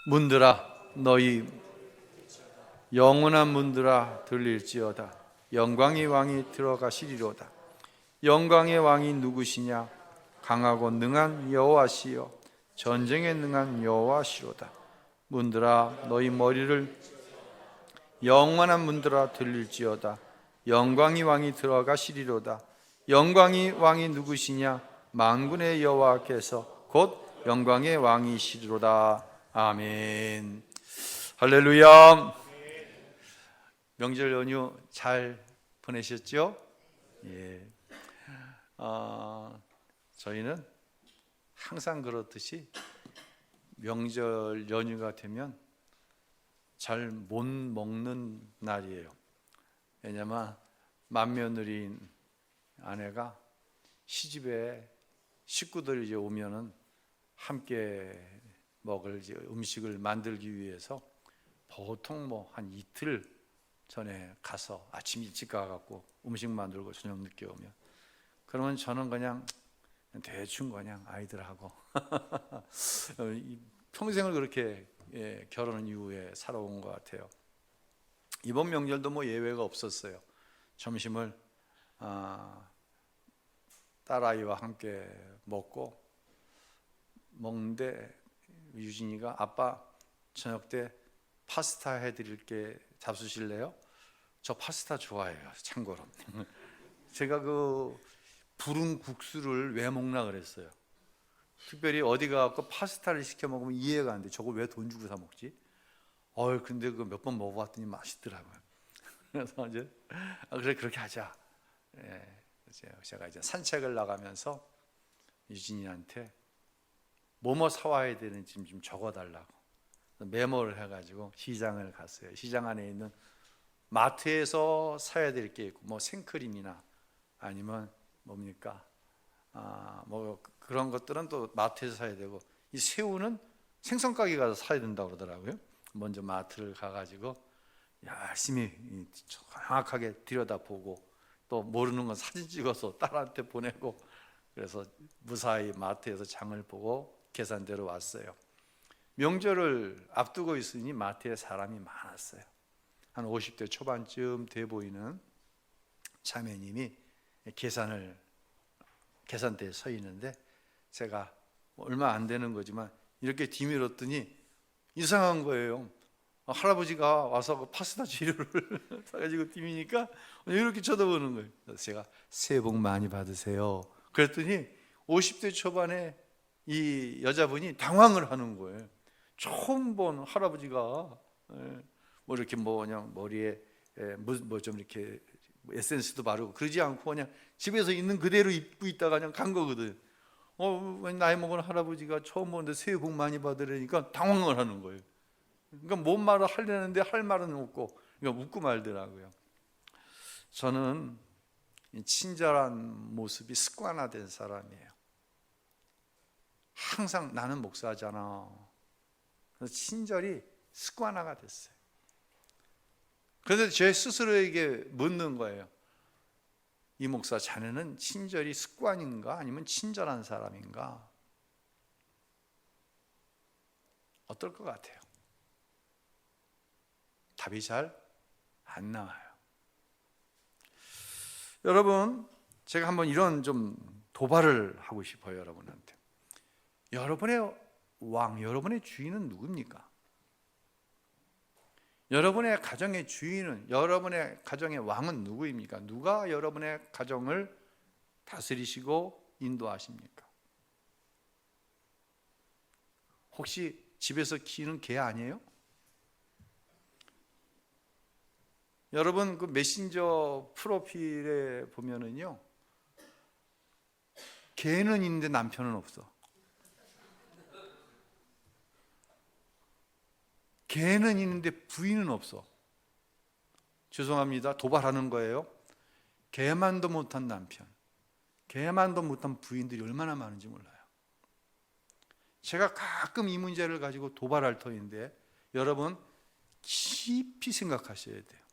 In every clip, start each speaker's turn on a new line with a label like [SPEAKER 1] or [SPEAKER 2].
[SPEAKER 1] 문들아 너희 영원한 문들아 들릴지어다. 영광의 왕이 들어가시리로다. 영광의 왕이 누구시냐? 강하고 능한 여호와시여 전쟁에 능한 여호와시로다. 문들아 너희 머리를 영원한 문들아 들릴지어다. 영광의 왕이 들어가시리로다. 영광의 왕이 누구시냐? 만군의 여호와께서 곧 영광의 왕이시리로다. 아멘. 할렐루야. 명절 연휴 잘 보내셨죠? 예. 저희는 항상 그렇듯이 명절 연휴가 되면 잘 못 먹는 날이에요. 왜냐면 맏며느리인 아내가 시집에 식구들이 이제 오면은 함께 먹을 이제 음식을 만들기 위해서 보통 뭐 한 이틀 전에 가서 아침 일찍 가갖고 음식 만들고 저녁 늦게 오면, 그러면 저는 그냥 대충 그냥 아이들하고 평생을 그렇게 결혼 이후에 살아온 것 같아요. 이번 명절도 뭐 예외가 없었어요. 점심을 딸아이와 함께 먹는데 유진이가 아빠 저녁 때 파스타 해드릴게 잡수실래요? 저 파스타 좋아해요. 참고로 제가 그 부른 국수를 왜 먹나 그랬어요. 특별히 어디 가서 파스타를 시켜 먹으면 이해가 안 돼. 저걸 왜 돈 주고 사 먹지? 근데 그 몇 번 먹어봤더니 맛있더라고요. 그래서 이제 그래 그렇게 하자. 제가 이제 산책을 나가면서 유진이한테 뭐뭐 사와야 되는지 좀 적어달라고 메모를 해가지고 시장을 갔어요. 시장 안에 있는 마트에서 사야 될 게 있고, 뭐 생크림이나 아니면 뭡니까 뭐 그런 것들은 또 마트에서 사야 되고, 이 새우는 생선가게 가서 사야 된다고 그러더라고요. 먼저 마트를 가가지고 열심히 정확하게 들여다보고, 또 모르는 건 사진 찍어서 딸한테 보내고, 그래서 무사히 마트에서 장을 보고 계산대로 왔어요. 명절을 앞두고 있으니 마트에 사람이 많았어요. 한 50대 초반쯤 돼 보이는 자매님이 계산대에 서 있는데, 제가 얼마 안 되는 거지만 이렇게 뒤밀었더니 이상한 거예요. 할아버지가 와서 그 파스타 재료를 사가지고 뒤미니까 이렇게 쳐다보는 거예요. 그래서 제가 새해 복 많이 받으세요 그랬더니 50대 초반에 이 여자분이 당황을 하는 거예요. 처음 본 할아버지가 뭐 이렇게 그냥 머리에 뭐 좀 이렇게 에센스도 바르고 그러지 않고 그냥 집에서 있는 그대로 입고 있다가 그냥 간 거거든. 나이 먹은 할아버지가 처음 보는데 새해 복 많이 받으려니까 당황을 하는 거예요. 그러니까 뭔 말을 하려는데 할 말은 없고, 그러니까 웃고 말더라고요. 저는 친절한 모습이 습관화된 사람이에요. 항상 나는 목사잖아. 그래서 친절이 습관화가 됐어요. 그런데 제 스스로에게 묻는 거예요. 이 목사, 자네는 친절이 습관인가 아니면 친절한 사람인가? 어떨 것 같아요? 답이 잘 안 나와요. 여러분, 제가 한번 이런 좀 도발을 하고 싶어요. 여러분한테. 여러분의 왕, 여러분의 주인은 누굽니까? 여러분의 가정의 주인은, 여러분의 가정의 왕은 누구입니까? 누가 여러분의 가정을 다스리시고 인도하십니까? 혹시 집에서 키우는 개 아니에요? 여러분 그 메신저 프로필에 보면은요, 개는 있는데 남편은 없어. 개는 있는데 부인은 없어. 죄송합니다. 도발하는 거예요. 개만도 못한 남편, 개만도 못한 부인들이 얼마나 많은지 몰라요. 제가 가끔 이 문제를 가지고 도발할 터인데, 여러분 깊이 생각하셔야 돼요.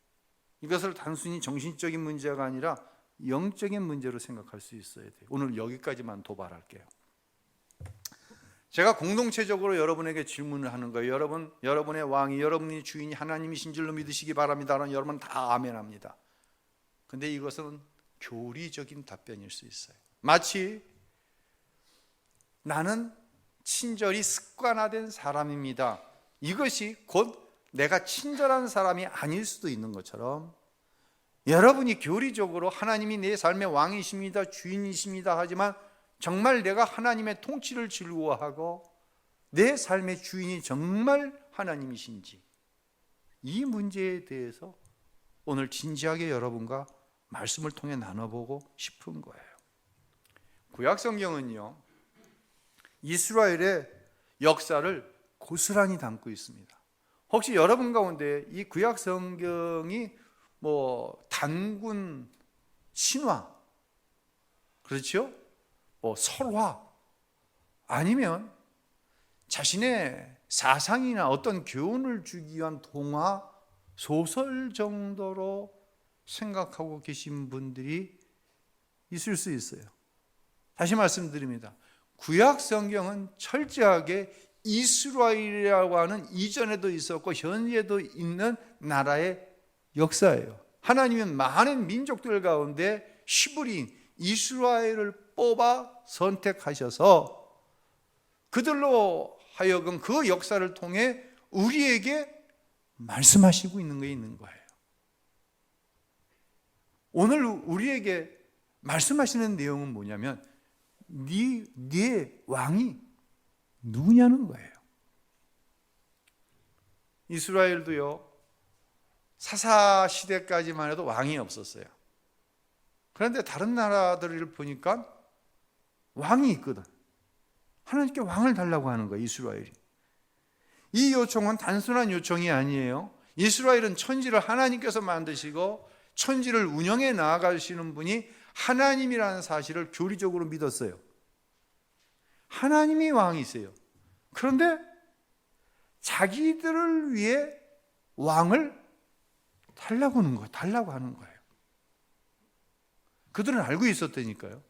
[SPEAKER 1] 이것을 단순히 정신적인 문제가 아니라 영적인 문제로 생각할 수 있어야 돼요. 오늘 여기까지만 도발할게요. 제가 공동체적으로 여러분에게 질문을 하는 거예요. 여러분의 왕이, 여러분의 주인이 하나님이신 줄로 믿으시기 바랍니다. 여러분 다 아멘합니다. 근데 이것은 교리적인 답변일 수 있어요. 마치 나는 친절이 습관화된 사람입니다, 이것이 곧 내가 친절한 사람이 아닐 수도 있는 것처럼, 여러분이 교리적으로 하나님이 내 삶의 왕이십니다, 주인이십니다 하지만 정말 내가 하나님의 통치를 즐거워하고 내 삶의 주인이 정말 하나님이신지, 이 문제에 대해서 오늘 진지하게 여러분과 말씀을 통해 나눠보고 싶은 거예요. 구약 성경은요, 이스라엘의 역사를 고스란히 담고 있습니다. 혹시 여러분 가운데 이 구약 성경이 단군 신화, 그렇죠? 설화, 아니면 자신의 사상이나 어떤 교훈을 주기 위한 동화, 소설 정도로 생각하고 계신 분들이 있을 수 있어요. 다시 말씀드립니다. 구약 성경은 철저하게 이스라엘이라고 하는 이전에도 있었고 현재도 있는 나라의 역사예요. 하나님은 많은 민족들 가운데 시브린 이스라엘을 뽑아 선택하셔서 그들로 하여금 그 역사를 통해 우리에게 말씀하시고 있는 게 있는 거예요. 오늘 우리에게 말씀하시는 내용은 뭐냐면 네 왕이 누구냐는 거예요. 이스라엘도요, 사사 시대까지만 해도 왕이 없었어요. 그런데 다른 나라들을 보니까 왕이 있거든. 하나님께 왕을 달라고 하는 거예요, 이스라엘이. 이 요청은 단순한 요청이 아니에요. 이스라엘은 천지를 하나님께서 만드시고 천지를 운영해 나아가시는 분이 하나님이라는 사실을 교리적으로 믿었어요. 하나님이 왕이세요. 그런데 자기들을 위해 왕을 달라고 하는 거예요. 그들은 알고 있었다니까요.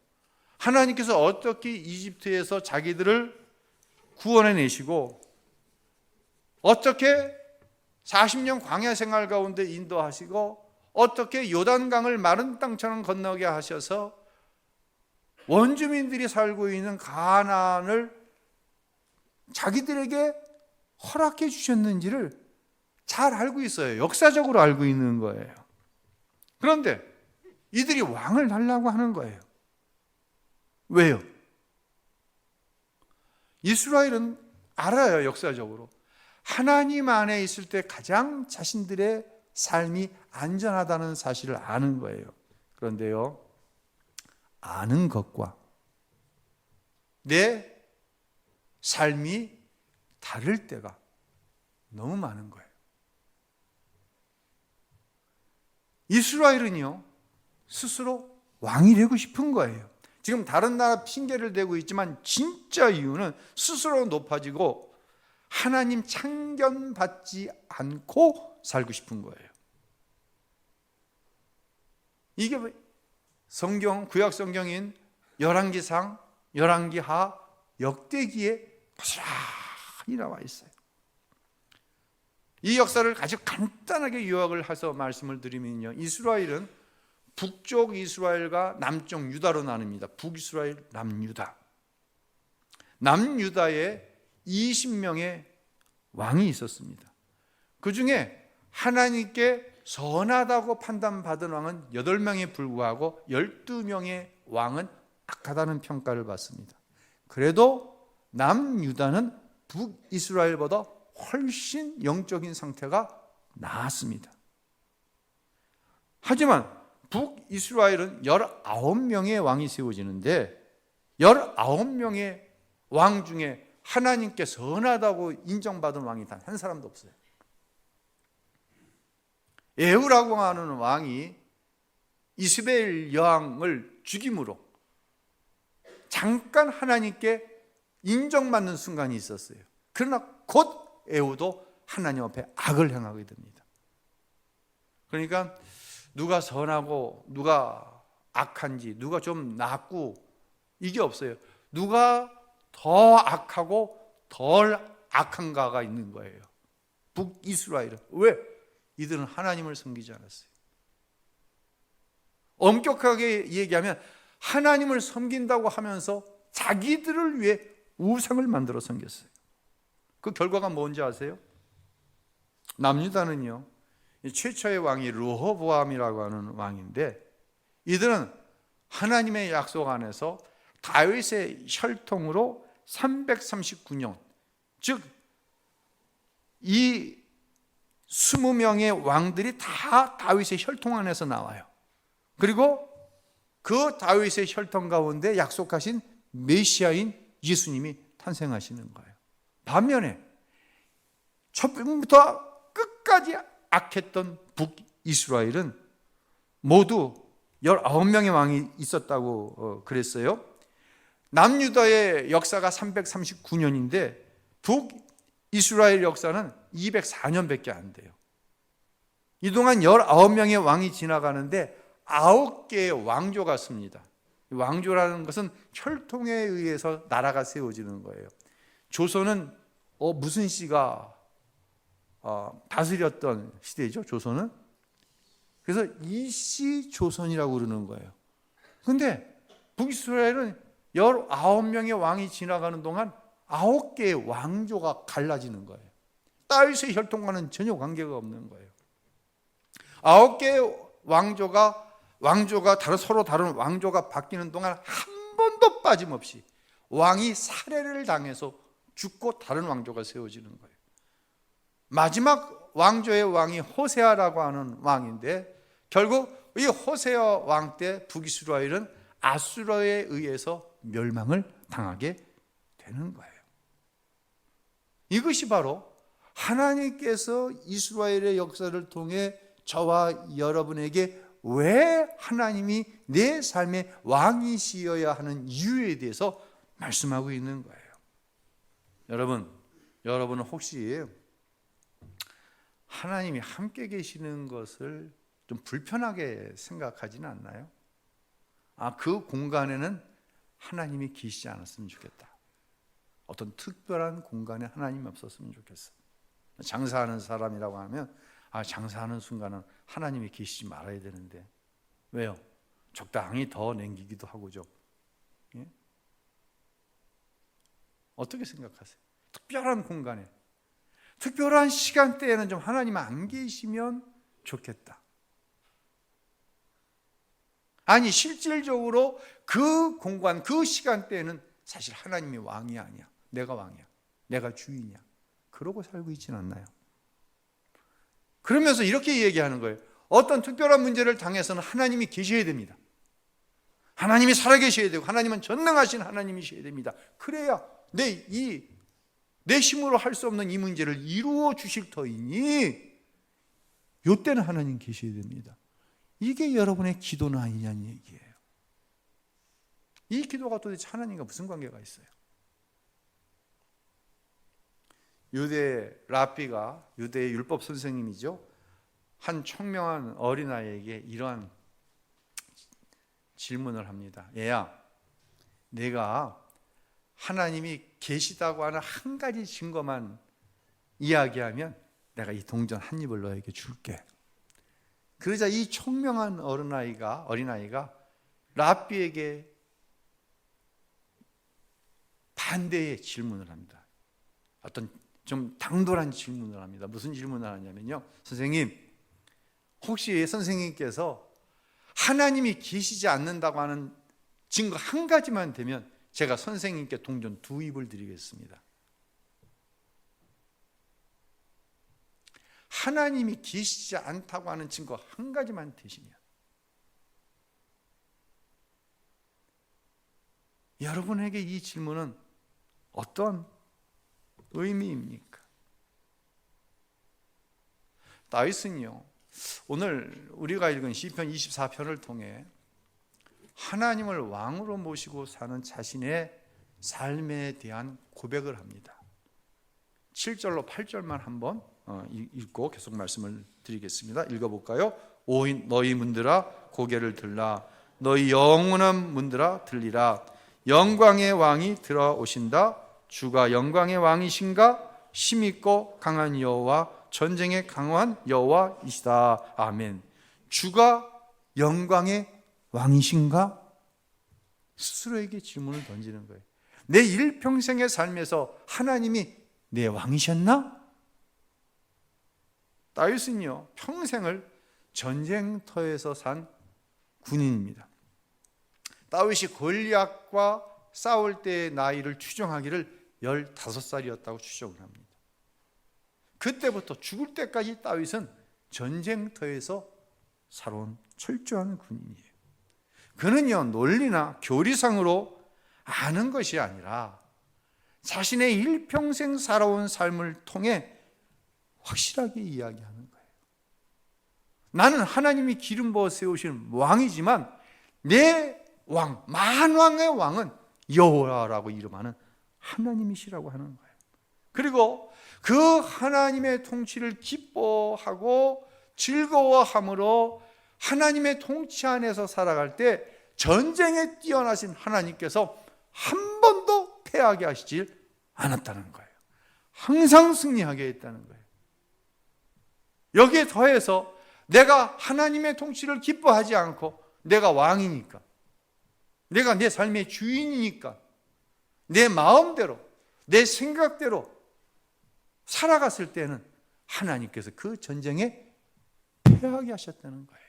[SPEAKER 1] 하나님께서 어떻게 이집트에서 자기들을 구원해내시고 어떻게 40년 광야 생활 가운데 인도하시고 어떻게 요단강을 마른 땅처럼 건너게 하셔서 원주민들이 살고 있는 가나안을 자기들에게 허락해 주셨는지를 잘 알고 있어요. 역사적으로 알고 있는 거예요. 그런데 이들이 왕을 달라고 하는 거예요. 왜요? 이스라엘은 알아요, 역사적으로. 하나님 안에 있을 때 가장 자신들의 삶이 안전하다는 사실을 아는 거예요. 그런데요, 아는 것과 내 삶이 다를 때가 너무 많은 거예요. 이스라엘은요, 스스로 왕이 되고 싶은 거예요. 지금 다른 나라 핑계를 대고 있지만 진짜 이유는 스스로 높아지고 하나님 참견받지 않고 살고 싶은 거예요. 이게 성경, 구약 성경인 열왕기상, 열왕기하, 역대기에 고스란히 나와 있어요. 이 역사를 아주 간단하게 요약을 해서 말씀을 드리면요, 이스라엘은 북쪽 이스라엘과 남쪽 유다로 나눕니다. 북이스라엘, 남유다. 남유다에 20명의 왕이 있었습니다. 그 중에 하나님께 선하다고 판단받은 왕은 8명에 불구하고 12명의 왕은 악하다는 평가를 받습니다. 그래도 남유다는 북이스라엘보다 훨씬 영적인 상태가 나았습니다. 하지만 북이스라엘은 19명의 왕이 세워지는데 19명의 왕 중에 하나님께 선하다고 인정받은 왕이 단 한 사람도 없어요. 에후라고 하는 왕이 이스벨 여왕을 죽임으로 잠깐 하나님께 인정받는 순간이 있었어요. 그러나 곧 에후도 하나님 앞에 악을 행하게 됩니다. 그러니까 누가 선하고 누가 악한지, 누가 좀 낫고 이게 없어요. 누가 더 악하고 덜 악한가가 있는 거예요. 북이스라엘은. 왜? 이들은 하나님을 섬기지 않았어요. 엄격하게 얘기하면 하나님을 섬긴다고 하면서 자기들을 위해 우상을 만들어 섬겼어요. 그 결과가 뭔지 아세요? 남유다는요, 최초의 왕이 르호보암이라고 하는 왕인데, 이들은 하나님의 약속 안에서 다윗의 혈통으로 339년, 즉 이 20명의 왕들이 다 다윗의 혈통 안에서 나와요. 그리고 그 다윗의 혈통 가운데 약속하신 메시아인 예수님이 탄생하시는 거예요. 반면에 처음부터 끝까지 악했던 북이스라엘은 모두 19명의 왕이 있었다고 그랬어요. 남유다의 역사가 339년인데 북이스라엘 역사는 204년밖에 안 돼요. 이동안 19명의 왕이 지나가는데 9개의 왕조가 씁니다. 왕조라는 것은 혈통에 의해서 나라가 세워지는 거예요. 조선은 무슨 씨가 다스렸던 시대죠, 조선은. 그래서 이씨 조선이라고 그러는 거예요. 그런데 북이스라엘은 19명의 왕이 지나가는 동안 9개의 왕조가 갈라지는 거예요. 다윗의 혈통과는 전혀 관계가 없는 거예요. 9개의 왕조가 서로 다른 왕조가 바뀌는 동안 한 번도 빠짐없이 왕이 살해를 당해서 죽고 다른 왕조가 세워지는 거예요. 마지막 왕조의 왕이 호세아라고 하는 왕인데, 결국 이 호세아 왕 때 북이스라엘은 아수르에 의해서 멸망을 당하게 되는 거예요. 이것이 바로 하나님께서 이스라엘의 역사를 통해 저와 여러분에게 왜 하나님이 내 삶의 왕이시여야 하는 이유에 대해서 말씀하고 있는 거예요. 여러분은 혹시 하나님이 함께 계시는 것을 좀 불편하게 생각하지는 않나요? 그 공간에는 하나님이 계시지 않았으면 좋겠다. 어떤 특별한 공간에 하나님이 없었으면 좋겠어. 장사하는 사람이라고 하면 장사하는 순간은 하나님이 계시지 말아야 되는데, 왜요? 적당히 더 남기기도 하고죠. 예? 어떻게 생각하세요? 특별한 공간에, 특별한 시간대에는 좀 하나님 안 계시면 좋겠다. 아니, 실질적으로 그 공간, 그 시간대에는 사실 하나님이 왕이 아니야. 내가 왕이야. 내가 주인이야. 그러고 살고 있지는 않나요? 그러면서 이렇게 얘기하는 거예요. 어떤 특별한 문제를 당해서는 하나님이 계셔야 됩니다. 하나님이 살아계셔야 되고, 하나님은 전능하신 하나님이셔야 됩니다. 그래야 내 힘으로 할 수 없는 이 문제를 이루어 주실 터이니 이때는 하나님 계셔야 됩니다. 이게 여러분의 기도는 아니냐는 얘기예요. 이 기도가 도대체 하나님과 무슨 관계가 있어요? 유대 랍비가, 유대의 율법 선생님이죠, 한 청명한 어린아이에게 이러한 질문을 합니다. 얘야, 내가 하나님이 계시다고 하는 한 가지 증거만 이야기하면 내가 이 동전 한 입을 너에게 줄게. 그러자 이 청명한 어린아이가 랍비에게 반대의 질문을 합니다. 어떤 좀 당돌한 질문을 합니다. 무슨 질문을 하냐면요, 선생님, 혹시 선생님께서 하나님이 계시지 않는다고 하는 증거 한 가지만 되면 제가 선생님께 동전 2입을 드리겠습니다. 하나님이 계시지 않다고 하는 증거 한 가지만 되시면, 여러분에게 이 질문은 어떤 의미입니까? 다윗은요, 오늘 우리가 읽은 시편 24편을 통해 하나님을 왕으로 모시고 사는 자신의 삶에 대한 고백을 합니다. 7절로 8절만 한번 읽고 계속 말씀을 드리겠습니다. 읽어볼까요? 오 너희 문들아 고개를 들라, 너희 영원한 문들아 들리라. 영광의 왕이 들어오신다. 주가 영광의 왕이신가? 힘있고 강한 여호와, 전쟁에 강한 여호와이시다. 아멘. 주가 영광의 왕이신가? 스스로에게 질문을 던지는 거예요. 내 일평생의 삶에서 하나님이 내 왕이셨나? 다윗은요, 평생을 전쟁터에서 산 군인입니다. 다윗이 골리앗과 싸울 때의 나이를 추정하기를 15살이었다고 추정을 합니다. 그때부터 죽을 때까지 다윗은 전쟁터에서 살아온 철저한 군인이에요. 그는요, 논리나 교리상으로 아는 것이 아니라 자신의 일평생 살아온 삶을 통해 확실하게 이야기하는 거예요. 나는 하나님이 기름 부어 세우신 왕이지만 내 왕, 만왕의 왕은 여호와라고 이름하는 하나님이시라고 하는 거예요. 그리고 그 하나님의 통치를 기뻐하고 즐거워함으로 하나님의 통치 안에서 살아갈 때 전쟁에 뛰어나신 하나님께서 한 번도 패하게 하시질 않았다는 거예요. 항상 승리하게 했다는 거예요. 여기에 더해서 내가 하나님의 통치를 기뻐하지 않고 내가 왕이니까, 내가 내 삶의 주인이니까 내 마음대로, 내 생각대로 살아갔을 때는 하나님께서 그 전쟁에 패하게 하셨다는 거예요.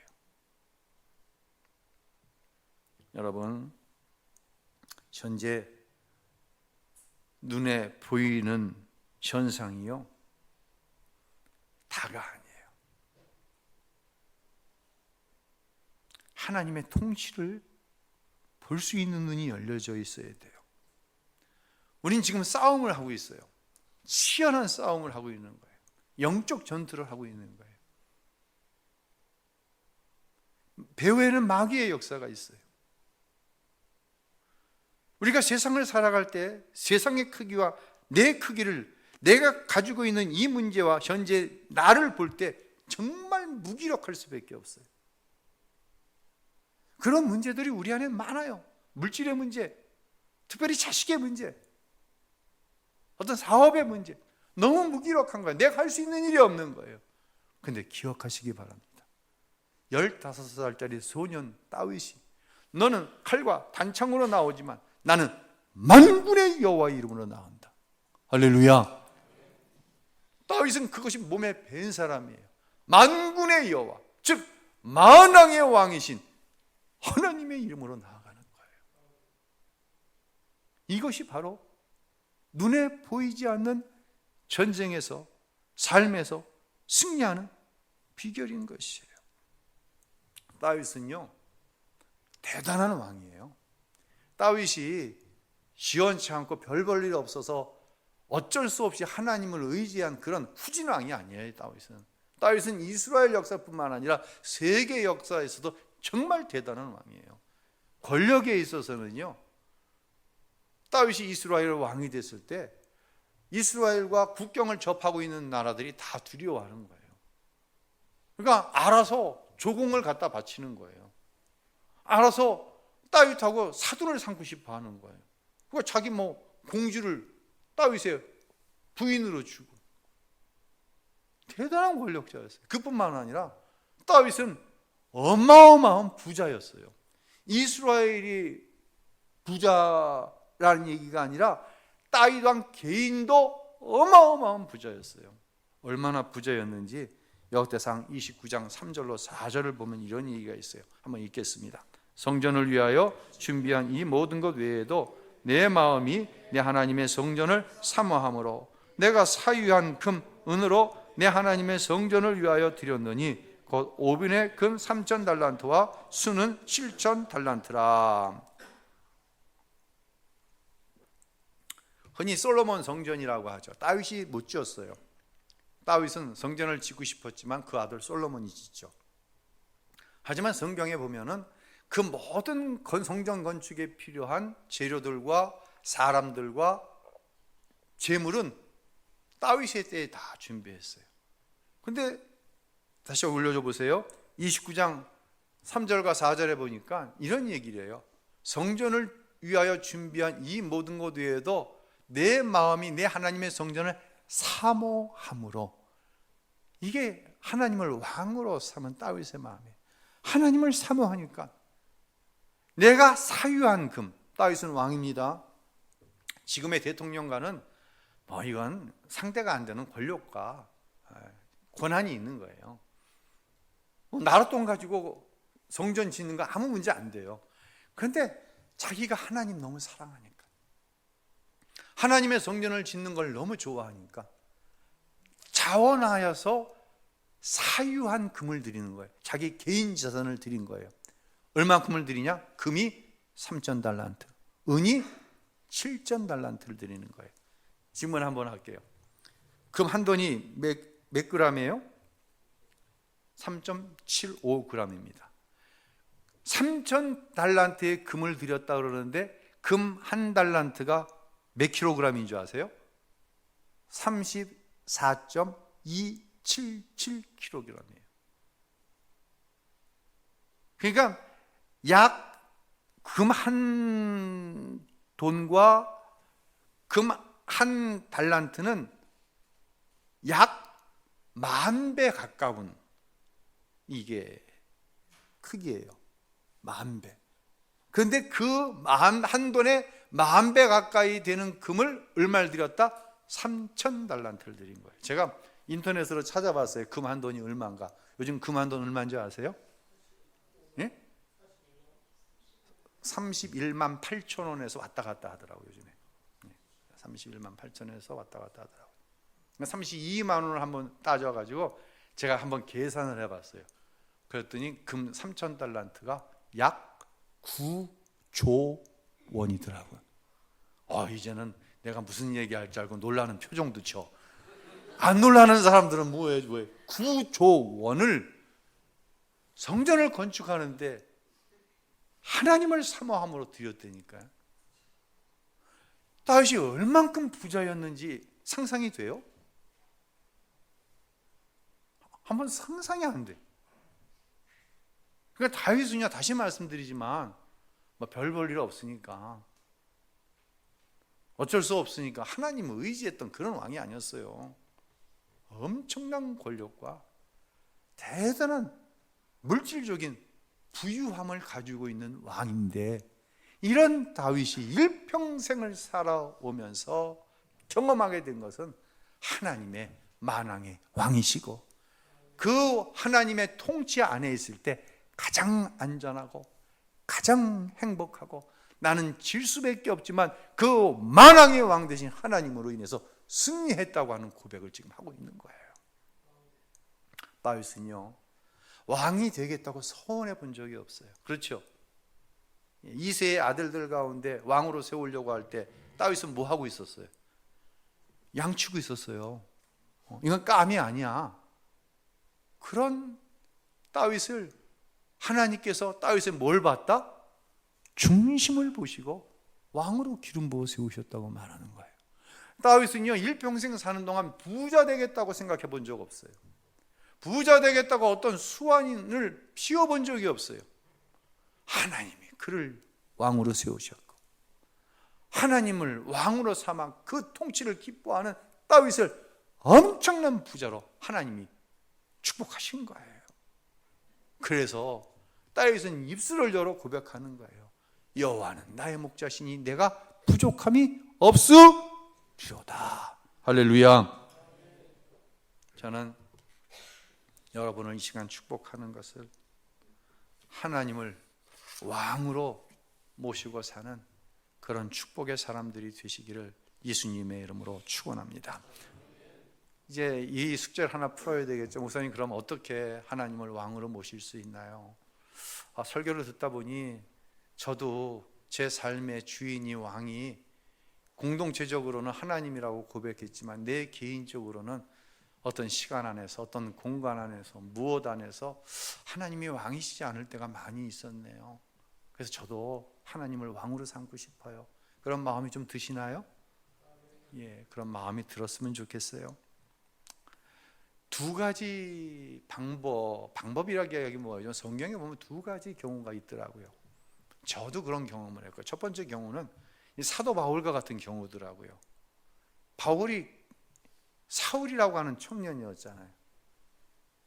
[SPEAKER 1] 여러분, 현재 눈에 보이는 현상이요, 다가 아니에요. 하나님의 통치를 볼 수 있는 눈이 열려져 있어야 돼요. 우린 지금 싸움을 하고 있어요. 치열한 싸움을 하고 있는 거예요. 영적 전투를 하고 있는 거예요. 배후에는 마귀의 역사가 있어요. 우리가 세상을 살아갈 때 세상의 크기와 내 크기를, 내가 가지고 있는 이 문제와 현재 나를 볼 때 정말 무기력할 수밖에 없어요. 그런 문제들이 우리 안에 많아요. 물질의 문제, 특별히 자식의 문제, 어떤 사업의 문제, 너무 무기력한 거예요. 내가 할 수 있는 일이 없는 거예요. 근데 기억하시기 바랍니다. 15살짜리 소년 다윗이, 너는 칼과 단창으로 나오지만 나는 만군의 여호와의 이름으로 나온다. 할렐루야. 다윗은 그것이 몸에 밴 사람이에요. 만군의 여호와, 즉 만왕의 왕이신 하나님의 이름으로 나아가는 거예요. 이것이 바로 눈에 보이지 않는 전쟁에서, 삶에서 승리하는 비결인 것이에요. 다윗은요, 대단한 왕이에요. 다윗이 시원치 않고 별 볼 일 없어서 어쩔 수 없이 하나님을 의지한 그런 후진 왕이 아니에요. 다윗은 이스라엘 역사뿐만 아니라 세계 역사에서도 정말 대단한 왕이에요. 권력에 있어서는요, 다윗이 이스라엘 왕이 됐을 때 이스라엘과 국경을 접하고 있는 나라들이 다 두려워하는 거예요. 그러니까 알아서 조공을 갖다 바치는 거예요. 알아서 다윗하고 사돈을 삼고 싶어 하는 거예요. 그러니까 자기 공주를 다윗의 부인으로 주고, 대단한 권력자였어요. 그뿐만 아니라 다윗은 어마어마한 부자였어요. 이스라엘이 부자라는 얘기가 아니라 다윗 왕 개인도 어마어마한 부자였어요. 얼마나 부자였는지 역대상 29장 3절로 4절을 보면 이런 얘기가 있어요. 한번 읽겠습니다. 성전을 위하여 준비한 이 모든 것 외에도 내 마음이 내 하나님의 성전을 사모함으로 내가 사유한 금, 은으로 내 하나님의 성전을 위하여 드렸느니 곧 오빈의 금 3,000달란트와 수는 7,000달란트라. 흔히 솔로몬 성전이라고 하죠. 다윗이 못 지었어요. 다윗은 성전을 짓고 싶었지만 그 아들 솔로몬이 짓죠. 하지만 성경에 보면은 그 모든 성전 건축에 필요한 재료들과 사람들과 재물은 다윗의 때에 다 준비했어요. 근데 다시 올려줘 보세요. 29장 3절과 4절에 보니까 이런 얘기를 해요. 성전을 위하여 준비한 이 모든 것 외에도 내 마음이 내 하나님의 성전을 사모함으로, 이게 하나님을 왕으로 삼은 다윗의 마음이에요. 하나님을 사모하니까 내가 사유한 금, 다윗은 왕입니다. 지금의 대통령과는 이건 상대가 안 되는 권력과 권한이 있는 거예요. 나랏돈 가지고 성전 짓는 거 아무 문제 안 돼요. 그런데 자기가 하나님 너무 사랑하니까, 하나님의 성전을 짓는 걸 너무 좋아하니까 자원하여서 사유한 금을 드리는 거예요. 자기 개인 자산을 드린 거예요. 얼마큼을 드리냐? 금이 3,000달란트, 은이 7,000달란트를 드리는 거예요. 질문 한번 할게요. 금 한 돈이 몇 그램이에요? 3.75g입니다. 3,000달란트의 금을 드렸다 그러는데 금 한 달란트가 몇 킬로그램인 줄 아세요? 34.277kg이에요. 그러니까 약 금 한 돈과 금 한 달란트는 약 10,000배 가까운 이게 크기예요. 10,000배. 그런데 그 한 돈에 10,000배 가까이 되는 금을 얼마를 드렸다? 3,000달란트를 드린 거예요. 제가 인터넷으로 찾아봤어요. 금 한 돈이 얼마인가. 요즘 금 한 돈 얼마인지 아세요? 예? 31만 8천 원에서 왔다 갔다 하더라고요. 요즘에 31만 8천에서 왔다 갔다 하더라고요. 32만 원을 한번 따져가지고 제가 한번 계산을 해봤어요. 그랬더니 금 3,000달란트가 약 9조 원이더라고요. 이제는 내가 무슨 얘기할지 알고 놀라는 표정도 쳐. 안 놀라는 사람들은 뭐예요? 9조 원을 성전을 건축하는데 하나님을 사모함으로 드렸다니까요. 다윗이 얼만큼 부자였는지 상상이 돼요? 한번 상상이 안 돼. 그러니까 다윗은요, 다시 말씀드리지만 별 볼 일 없으니까, 어쩔 수 없으니까 하나님을 의지했던 그런 왕이 아니었어요. 엄청난 권력과 대단한 물질적인 부유함을 가지고 있는 왕인데, 이런 다윗이 일평생을 살아오면서 경험하게 된 것은 하나님의 만왕의 왕이시고, 그 하나님의 통치 안에 있을 때 가장 안전하고 가장 행복하고, 나는 질 수밖에 없지만 그 만왕의 왕 되신 하나님으로 인해서 승리했다고 하는 고백을 지금 하고 있는 거예요. 다윗은요, 왕이 되겠다고 서원해 본 적이 없어요. 그렇죠? 이세의 아들들 가운데 왕으로 세우려고 할 때 다윗은 뭐 하고 있었어요? 양치고 있었어요. 이건 깜이 아니야. 그런 다윗을 하나님께서 다윗에 뭘 봤다? 중심을 보시고 왕으로 기름 부어 세우셨다고 말하는 거예요. 다윗은요, 일평생 사는 동안 부자 되겠다고 생각해 본 적 없어요. 부자 되겠다고 어떤 수완을 피워본 적이 없어요. 하나님이 그를 왕으로 세우셨고, 하나님을 왕으로 삼아 그 통치를 기뻐하는 다윗을 엄청난 부자로 하나님이 축복하신 거예요. 그래서 다윗은 입술을 열어 고백하는 거예요. 여호와는 나의 목자시니 내가 부족함이 없으리로다. 할렐루야. 저는 여러분을 이 시간 축복하는 것을, 하나님을 왕으로 모시고 사는 그런 축복의 사람들이 되시기를 예수님의 이름으로 축원합니다. 이제 이 숙제를 하나 풀어야 되겠죠. 목사님, 그럼 어떻게 하나님을 왕으로 모실 수 있나요? 설교를 듣다 보니 저도 제 삶의 주인이 왕이 공동체적으로는 하나님이라고 고백했지만, 내 개인적으로는 어떤 시간 안에서, 어떤 공간 안에서, 무엇 안에서 하나님이 왕이시지 않을 때가 많이 있었네요. 그래서 저도 하나님을 왕으로 삼고 싶어요. 그런 마음이 좀 드시나요? 예, 그런 마음이 들었으면 좋겠어요. 두 가지 방법이라기 하기 뭐예요? 성경에 보면 두 가지 경우가 있더라고요. 저도 그런 경험을 했고요. 첫 번째 경우는 사도 바울과 같은 경우더라고요. 바울이 사울이라고 하는 청년이었잖아요.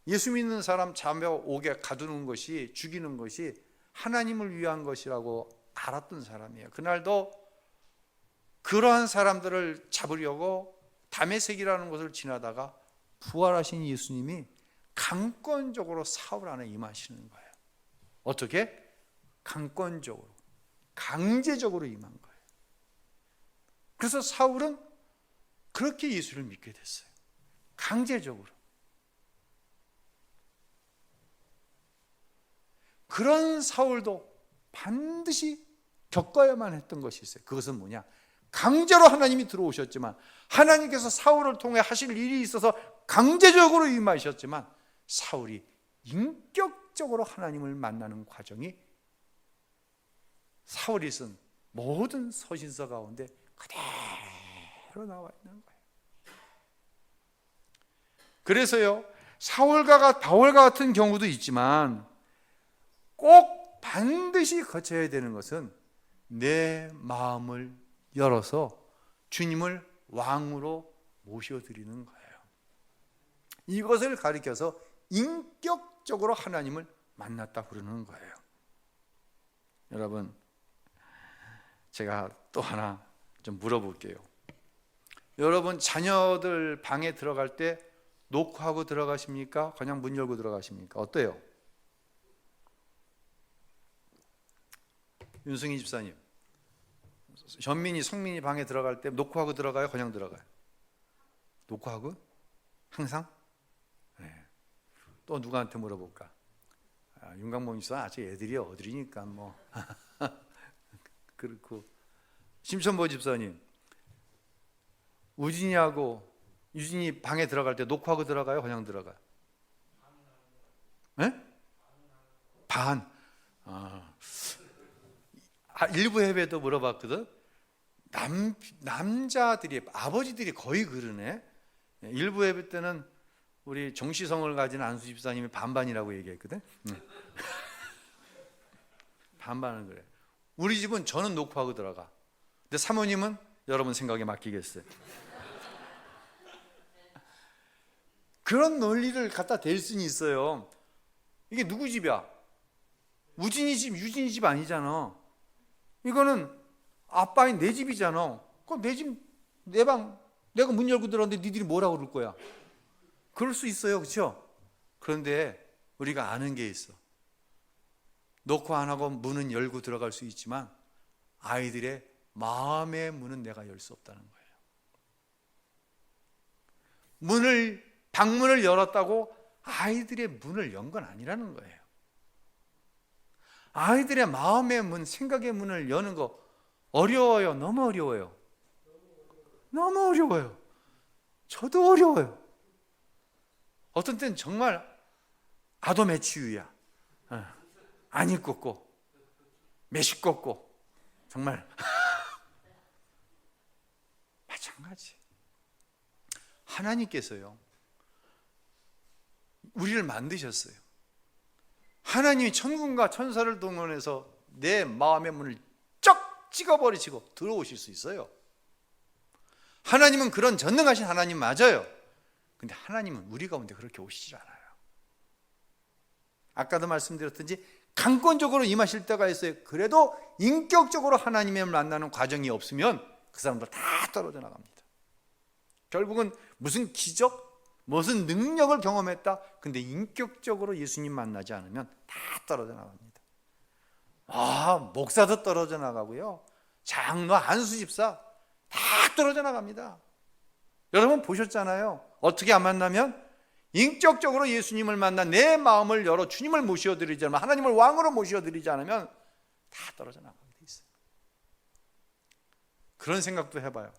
[SPEAKER 1] 예수 믿는 사람 잡아오게 가두는 것이, 죽이는 것이 하나님을 위한 것이라고 알았던 사람이에요. 그날도 그러한 사람들을 잡으려고 다메섹이라는 곳을 지나다가 부활하신 예수님이 강권적으로 사울 안에 임하시는 거예요. 어떻게? 강권적으로, 강제적으로 임한 거예요. 그래서 사울은 그렇게 예수를 믿게 됐어요. 강제적으로. 그런 사울도 반드시 겪어야만 했던 것이 있어요. 그것은 뭐냐? 강제로 하나님이 들어오셨지만, 하나님께서 사울을 통해 하실 일이 있어서 강제적으로 임하셨지만, 사울이 인격적으로 하나님을 만나는 과정이 사울이 쓴 모든 서신서 가운데 그대로 나와 있는 거예요. 그래서요, 바울과 같은 경우도 있지만 꼭 반드시 거쳐야 되는 것은 내 마음을 열어서 주님을 왕으로 모셔드리는 거예요. 이것을 가리켜서 인격적으로 하나님을 만났다 그러는 거예요. 여러분, 제가 또 하나 좀 물어볼게요. 여러분, 자녀들 방에 들어갈 때 노크하고 들어가십니까? 그냥 문 열고 들어가십니까? 어때요? 윤승희 집사님, 현민이, 성민이 방에 들어갈 때 노크하고 들어가요? 그냥 들어가요? 노크하고? 항상? 네. 또 누구한테 물어볼까? 윤강봉 집사, 아직 애들이 어들이니까 뭐 그렇고. 심천보 집사님, 유진이 방에 들어갈 때 노크하고 들어가요? 그냥 들어가요? 네? 반. 일부 예배도 물어봤거든. 남자들이, 아버지들이 거의 그러네. 일부 예배 때는 우리 정시성을 가진 안수 집사님이 반반이라고 얘기했거든. 반반은 그래. 우리 집은 저는 노크하고 들어가. 근데 사모님은 여러분 생각에 맡기겠어요. 그런 논리를 갖다 댈 수는 있어요. 이게 누구 집이야? 우진이 집, 유진이 집 아니잖아. 이거는 아빠인 내 집이잖아. 그럼 내 집, 내 방, 내가 문 열고 들어왔는데 니들이 뭐라고 그럴 거야? 그럴 수 있어요, 그렇죠? 그런데 우리가 아는 게 있어. 노크 안 하고 문은 열고 들어갈 수 있지만 아이들의 마음의 문은 내가 열 수 없다는 거예요. 방문을 열었다고 아이들의 문을 연 건 아니라는 거예요. 아이들의 마음의 문, 생각의 문을 여는 거 어려워요? 너무 어려워요? 너무 어려워요. 저도 어려워요. 어떤 때는 정말 아도매치유야. 안이 꺾고 매시 꺾고 정말 마찬가지. 하나님께서요, 우리를 만드셨어요. 하나님이 천군과 천사를 동원해서 내 마음의 문을 쩍 찍어버리시고 들어오실 수 있어요. 하나님은 그런 전능하신 하나님 맞아요. 근데 하나님은 우리 가운데 그렇게 오시지 않아요. 아까도 말씀드렸든지 강권적으로 임하실 때가 있어요. 그래도 인격적으로 하나님을 만나는 과정이 없으면 그 사람들 다 떨어져 나갑니다. 결국은 무슨 기적, 무슨 능력을 경험했다. 근데 인격적으로 예수님 만나지 않으면 다 떨어져 나갑니다. 목사도 떨어져 나가고요, 장로, 안수집사 다 떨어져 나갑니다. 여러분 보셨잖아요. 어떻게 안 만나면 인격적으로 예수님을 만나 내 마음을 열어 주님을 모셔드리지 않으면, 하나님을 왕으로 모셔드리지 않으면 다 떨어져 나가게 돼 있어요. 그런 생각도 해봐요.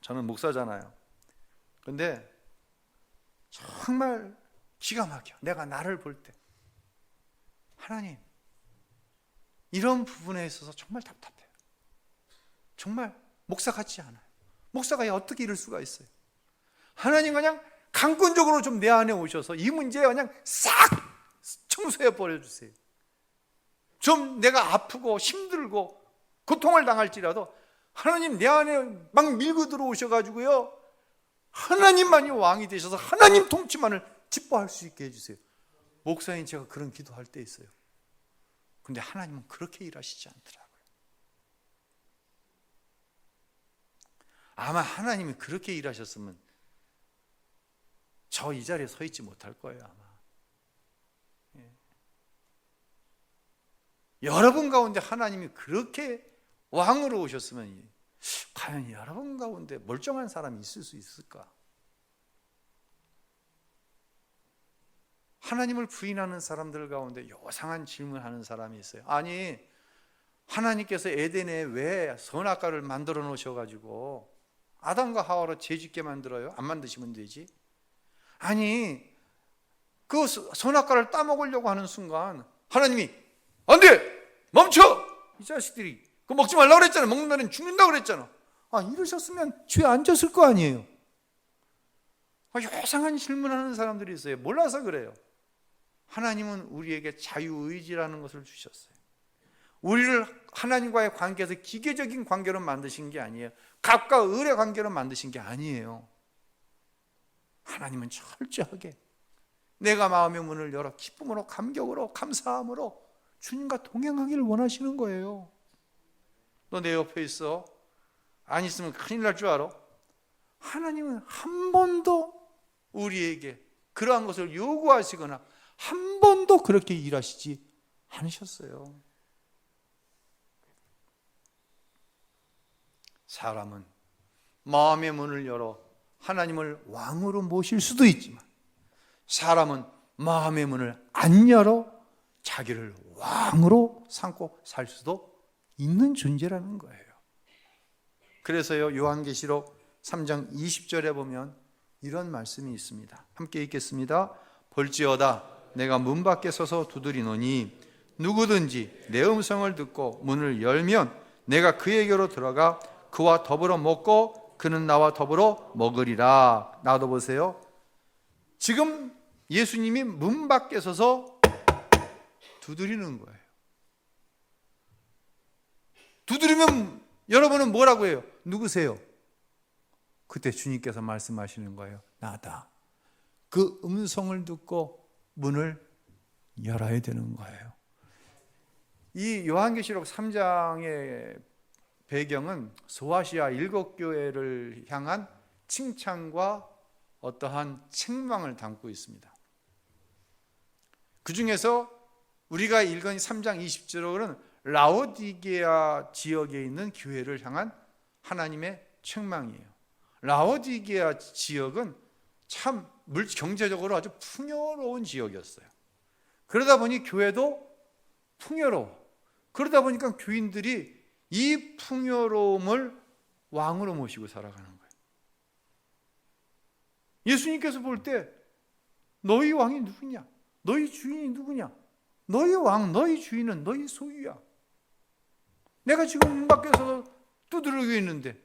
[SPEAKER 1] 저는 목사잖아요. 근데 정말 기가 막혀. 내가 나를 볼 때 하나님, 이런 부분에 있어서 정말 답답해요. 정말 목사 같지 않아요. 목사가 어떻게 이럴 수가 있어요? 하나님 그냥 강권적으로 좀 내 안에 오셔서 이 문제 그냥 싹 청소해 버려주세요. 좀 내가 아프고 힘들고 고통을 당할지라도 하나님 내 안에 막 밀고 들어오셔가지고요, 하나님만이 왕이 되셔서 하나님 통치만을 기뻐할 수 있게 해주세요. 목사님, 제가 그런 기도할 때 있어요. 근데 하나님은 그렇게 일하시지 않더라고요. 아마 하나님이 그렇게 일하셨으면 저 이 자리에 서 있지 못할 거예요, 아마. 예. 여러분 가운데 하나님이 그렇게 왕으로 오셨으면 과연 여러분 가운데 멀쩡한 사람이 있을 수 있을까? 하나님을 부인하는 사람들 가운데 요상한 질문하는 사람이 있어요. 아니, 하나님께서 에덴에 왜 선악과를 만들어 놓으셔가지고 아담과 하와로 죄짓게 만들어요? 안 만드시면 되지. 아니, 그 선악과를 따먹으려고 하는 순간 하나님이 안 돼! 멈춰! 이 자식들이 그거 먹지 말라고 그랬잖아. 먹는다면 죽는다고 그랬잖아. 이러셨으면 죄 안 졌을 거 아니에요. 요상한 질문하는 사람들이 있어요. 몰라서 그래요. 하나님은 우리에게 자유의지라는 것을 주셨어요. 우리를 하나님과의 관계에서 기계적인 관계로 만드신 게 아니에요. 갑과 을의 관계로 만드신 게 아니에요. 하나님은 철저하게 내가 마음의 문을 열어 기쁨으로, 감격으로, 감사함으로 주님과 동행하기를 원하시는 거예요. 너 내 옆에 있어? 안 있으면 큰일 날 줄 알아? 하나님은 한 번도 우리에게 그러한 것을 요구하시거나 한 번도 그렇게 일하시지 않으셨어요. 사람은 마음의 문을 열어 하나님을 왕으로 모실 수도 있지만, 사람은 마음의 문을 안 열어 자기를 왕으로 삼고 살 수도 있는 존재라는 거예요. 그래서요, 요한계시록 3장 20절에 보면 이런 말씀이 있습니다. 함께 읽겠습니다. 볼지어다 내가 문 밖에 서서 두드리노니 누구든지 내 음성을 듣고 문을 열면 내가 그에게로 들어가 그와 더불어 먹고 그는 나와 더불어 먹으리라. 나도 보세요. 지금 예수님이 문 밖에 서서 두드리는 거예요. 두드리면 여러분은 뭐라고 해요? 누구세요? 그때 주님께서 말씀하시는 거예요. 나다. 그 음성을 듣고 문을 열어야 되는 거예요. 이 요한계시록 3장의 배경은 소아시아 7교회를 향한 칭찬과 어떠한 책망을 담고 있습니다. 그 중에서 우리가 읽은 3장 20절은 라오디게아 지역에 있는 교회를 향한 하나님의 책망이에요. 라오디게아 지역은 참 경제적으로 아주 풍요로운 지역이었어요. 그러다 보니 교회도 풍요로워. 그러다 보니까 교인들이 이 풍요로움을 왕으로 모시고 살아가는 거예요. 예수님께서 볼 때 너희 왕이 누구냐? 너희 주인이 누구냐? 너희 왕, 너희 주인은 너희 소유야. 내가 지금 문 밖에서 두드리고 있는데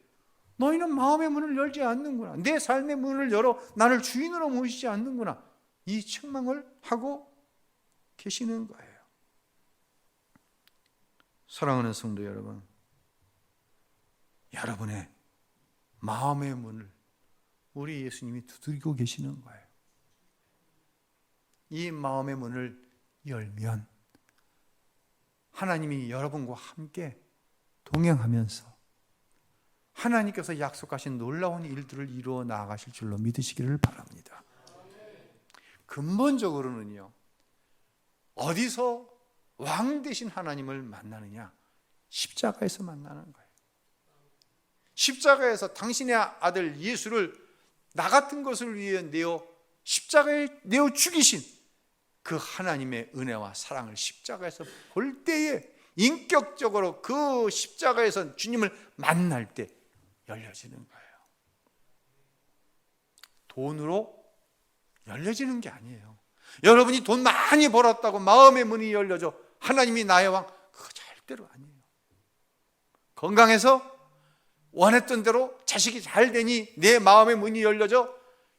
[SPEAKER 1] 너희는 마음의 문을 열지 않는구나. 내 삶의 문을 열어 나를 주인으로 모시지 않는구나. 이 책망을 하고 계시는 거예요. 사랑하는 성도 여러분, 여러분의 마음의 문을 우리 예수님이 두드리고 계시는 거예요. 이 마음의 문을 열면 하나님이 여러분과 함께 동행하면서 하나님께서 약속하신 놀라운 일들을 이루어 나아가실 줄로 믿으시기를 바랍니다. 근본적으로는요, 어디서 왕 되신 하나님을 만나느냐? 십자가에서 만나는 거예요. 십자가에서 당신의 아들 예수를 나 같은 것을 위해 십자가에 내어 죽이신 그 하나님의 은혜와 사랑을 십자가에서 볼 때에 인격적으로 그 십자가에서 주님을 만날 때 열려지는 거예요. 돈으로 열려지는 게 아니에요. 여러분이 돈 많이 벌었다고 마음의 문이 열려져 하나님이 나의 왕, 그거 절대로 아니에요. 건강해서 원했던 대로 자식이 잘 되니 내 마음의 문이 열려져,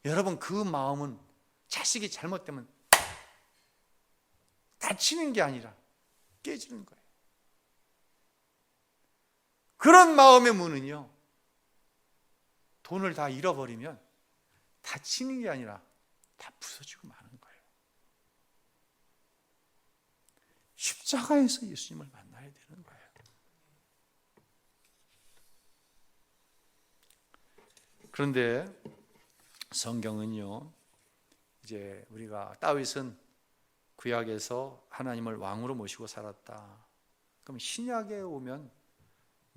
[SPEAKER 1] 여러분 그 마음은 자식이 잘못되면 다치는 게 아니라 깨지는 거예요. 그런 마음의 문은요, 돈을 다 잃어버리면 닫히는 게 아니라 다 부서지고 마는 거예요. 십자가에서 예수님을 만나야 되는 거예요. 그런데 성경은요, 이제 우리가 다윗은 구약에서 하나님을 왕으로 모시고 살았다. 그럼 신약에 오면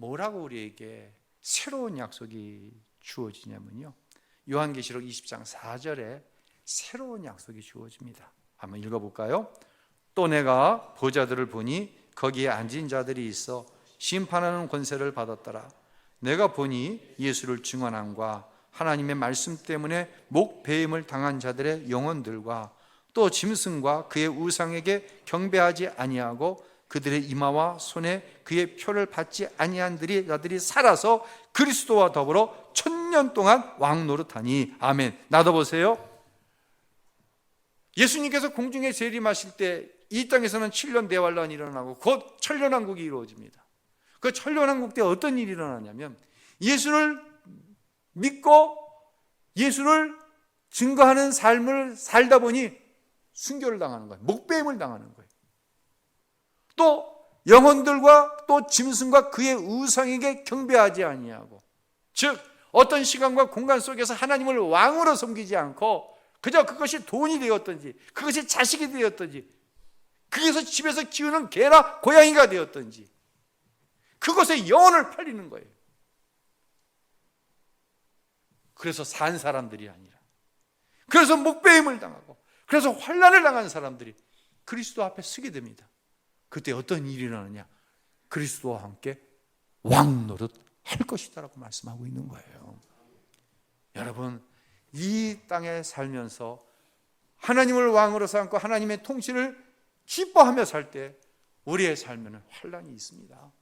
[SPEAKER 1] 뭐라고 우리에게 새로운 약속이 주어지냐면요, 요한계시록 20장 4절에 새로운 약속이 주어집니다. 한번 읽어볼까요? 또 내가 보좌들을 보니 거기에 앉은 자들이 있어 심판하는 권세를 받았더라. 내가 보니 예수를 증언함과 하나님의 말씀 때문에 목배임을 당한 자들의 영혼들과 또 짐승과 그의 우상에게 경배하지 아니하고 그들의 이마와 손에 그의 표를 받지 아니한 자들이 살아서 그리스도와 더불어 1000년 동안 왕노릇하니. 아멘. 나도 보세요. 예수님께서 공중에 재림하실 때 이 땅에서는 7년 대환란이 일어나고 곧 천년왕국이 이루어집니다. 그 천년왕국 때 어떤 일이 일어나냐면, 예수를 믿고 예수를 증거하는 삶을 살다 보니 순교를 당하는 거예요. 목배임을 당하는 거예요. 또 영혼들과 또 짐승과 그의 우상에게 경배하지 아니하고, 즉 어떤 시간과 공간 속에서 하나님을 왕으로 섬기지 않고 그저 그것이 돈이 되었든지 그것이 자식이 되었든지 그래서 집에서 키우는 개나 고양이가 되었든지 그것에 영혼을 팔리는 거예요. 그래서 산 사람들이 아니라, 그래서 목배임을 당하고 그래서 환난을 당한 사람들이 그리스도 앞에 서게 됩니다. 그때 어떤 일이 일어나느냐? 그리스도와 함께 왕노릇 할 것이다 라고 말씀하고 있는 거예요. 여러분, 이 땅에 살면서 하나님을 왕으로 삼고 하나님의 통치를 기뻐하며 살 때 우리의 삶에는 환난이 있습니다.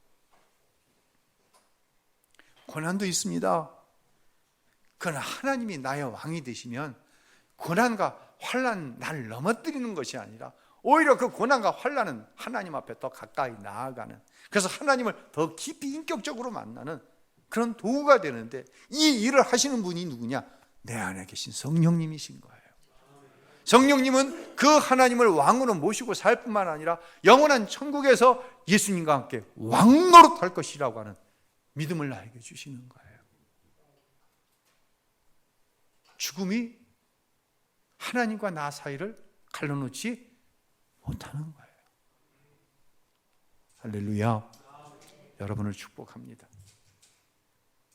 [SPEAKER 1] 고난도 있습니다. 그러나 하나님이 나의 왕이 되시면 고난과 환난 나를 넘어뜨리는 것이 아니라 오히려 그 고난과 환난은 하나님 앞에 더 가까이 나아가는, 그래서 하나님을 더 깊이 인격적으로 만나는 그런 도구가 되는데, 이 일을 하시는 분이 누구냐? 내 안에 계신 성령님이신 거예요. 성령님은 그 하나님을 왕으로 모시고 살 뿐만 아니라 영원한 천국에서 예수님과 함께 왕노릇할 것이라고 하는 믿음을 나에게 주시는 거예요. 죽음이 하나님과 나 사이를 갈라놓지 못하는 거예요. 할렐루야. 여러분을 축복합니다.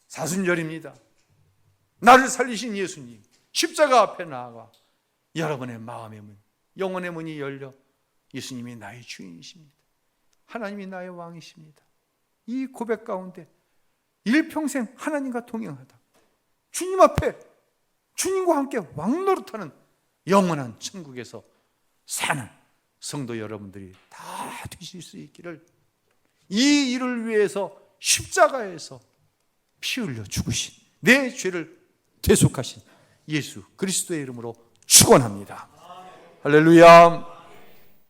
[SPEAKER 1] 사순절입니다. 나를 살리신 예수님, 십자가 앞에 나아가 여러분의 마음의 문, 영혼의 문이 열려 예수님이 나의 주인이십니다. 하나님이 나의 왕이십니다. 이 고백 가운데 일평생 하나님과 동행하다 주님 앞에 주님과 함께 왕노릇하는 영원한 천국에서 사는 성도 여러분들이 다 되실 수 있기를, 이 일을 위해서 십자가에서 피 흘려 죽으신, 내 죄를 대속하신 예수 그리스도의 이름으로 축원합니다. 할렐루야.